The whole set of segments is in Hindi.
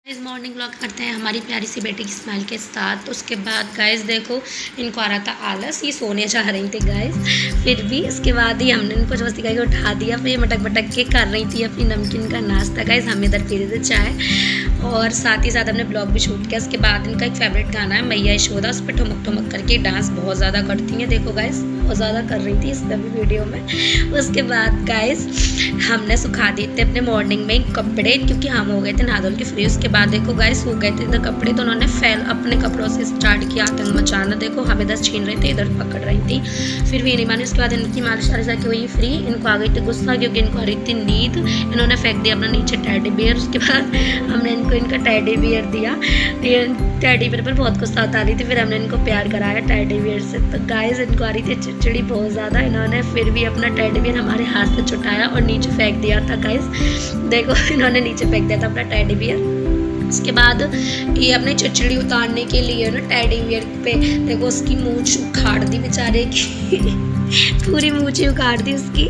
इस मॉर्निंग व्लॉग करते हैं हमारी प्यारी सी बेटी की स्माइल के साथ। तो उसके बाद गाइस देखो इनको आ रहा था आलस, ये सोने चाह रही थी गाइस। फिर भी इसके बाद ही हमने इनको जबरदस्ती करके उठा दिया। फिर ये मटक मटक के कर रही थी अपनी नमकीन का नाश्ता गाइस। हम इधर पी रहे थे चाय और साथ ही साथ हमने ब्लॉग भी शूट किया। उसके बाद इनका एक फेवरेट गाना है मैया यशोदा, उस पर ठुमक ठुमक करके डांस बहुत ज़्यादा करती हैं। देखो गाइस बहुत ज़्यादा कर रही थी इस नवी वीडियो में। उसके बाद गाइस हमने सुखा दिए थे अपने मॉर्निंग में कपड़े, क्योंकि हम हो गए थे नहा धोल के फ्री। उसके बाद देखो गाइस सूख गए थे इधर कपड़े, तो उन्होंने फैल अपने कपड़ों से स्टार्ट किया आतंक मचाना। देखो हम इधर छीन रहे थे, इधर पकड़ रही थी, फिर भी नहीं मानी। उसके बाद इनकी मालिश वालिश जाके हुई फ्री। इनको आ गई थी गुस्सा क्योंकि इनको आ रही थी नींद। इन्होंने फेंक दिया अपना नीचे टेडी बियर। उसके बाद हमने इनको इनका टेडी बियर दिया। टेडी बियर पर बहुत गुस्सा आ रही थी, फिर हमने इनको प्यार कराया टेडी बियर से। तो गाइस इनको आ रही थी चिड़चिड़ी बहुत ज़्यादा। इन्होंने फिर भी अपना टेडी बियर हमारे हाथ से छुटाया और नीचे फेंक दिया था गाइस। देखो इन्होंने नीचे फेंक दिया था अपना टेडी बियर। उसके बाद ये अपनी चिड़चिड़ी उतारने के लिए ना टेडी बियर पे देखो उसकी मूंछ उखाड़ दी बेचारे की पूरी मूंछ उखाड़ दी उसकी।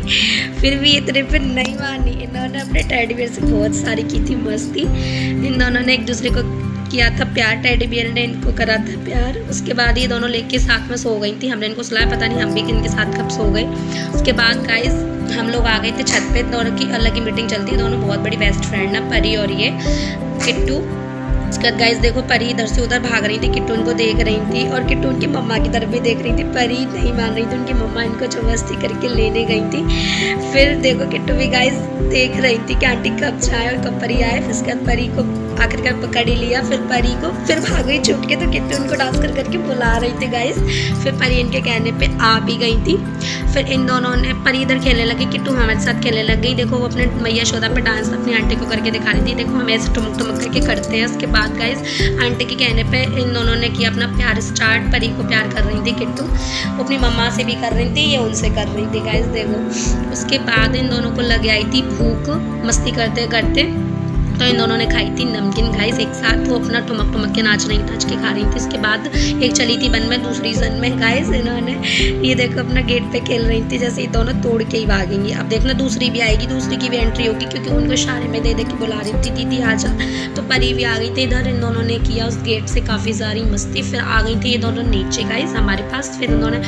फिर भी इतने पे नहीं मानी, इन्होंने अपने टेडी बियर से बहुत सारी की थी मस्ती। इन दोनों ने एक दूसरे को किया था प्यार, टेडी बियर ने इनको करा था प्यार। उसके बाद ये दोनों लेके साथ में सो गई थी। हमने इनको सुलाया, पता नहीं हम भी इनके साथ कब सो गए। उसके बाद गाइस हम लोग आ गए थे छत पे। दोनों की अलग ही मीटिंग चलती है, दोनों बहुत बड़ी बेस्ट फ्रेंड है, परी और ये किट्टू। उसके बाद गाइस देखो परी इधर से उधर भाग रही थी, किट्टू उनको देख रही थी और किट्टू उनकी मम्मा की तरफ भी देख रही थी। परी नहीं मान रही थी, उनकी मम्मा इनको जबरदस्ती करके लेने गई थी। फिर देखो किट्टू भी गाइस देख रही थी कि आंटी कब जाए और कब परी आए। फिर उसके बाद परी को आखिरकार पकड़ ही लिया। फिर परी को फिर भाग गई छूट के, तो किट्टू उनको डांस कर करके बुला रही थी गाइस। फिर परी इनके कहने पे आ भी गई थी। फिर इन दोनों ने परी इधर खेलने लगी, किट्टू हमारे साथ खेलने लग गई। देखो वो अपने मैया यशोदा पे डांस अपनी आंटी को करके दिखा रही थी। देखो हम ऐसे ठुमक ठुमक करके करते हैं। उसके बाद गाइस आंटी के कहने पे इन दोनों ने किया अपना प्यार स्टार्ट। परी को प्यार कर रही थी किट्टू, अपनी मम्मा से भी कर रही थी, ये उनसे कर रही थी गाइस देखो। उसके बाद इन दोनों को लग आई थी भूख मस्ती करते करते, तो इन दोनों ने खाई थी नमकीन गाइस एक साथ। वो अपना ठुमक ठुमक के नाच के खा रही थी। उसके बाद एक चली थी वन में, दूसरी सन में गाइस इन्होंने ये देखो अपना गेट पे खेल रही थी, जैसे ये दोनों तोड़ के ही भागेंगी। अब देखना दूसरी भी आएगी, दूसरी की भी एंट्री होगी, क्योंकि उनको इशारे में दे के बुला रही थी दीदी आजा। तो परी भी आ गई थी इधर। इन दोनों ने किया उस गेट से काफ़ी सारी मस्ती। फिर आ गई थी ये दोनों नीचे गाइस हमारे पास। फिर उन्होंने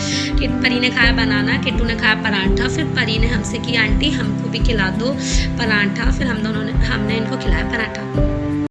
परी ने खाया बनाना, किट्टू ने खाया पराठा। फिर परी ने हमसे की आंटी हमको भी खिला दो पराठा। फिर हमने इनको खिलाया पराठा।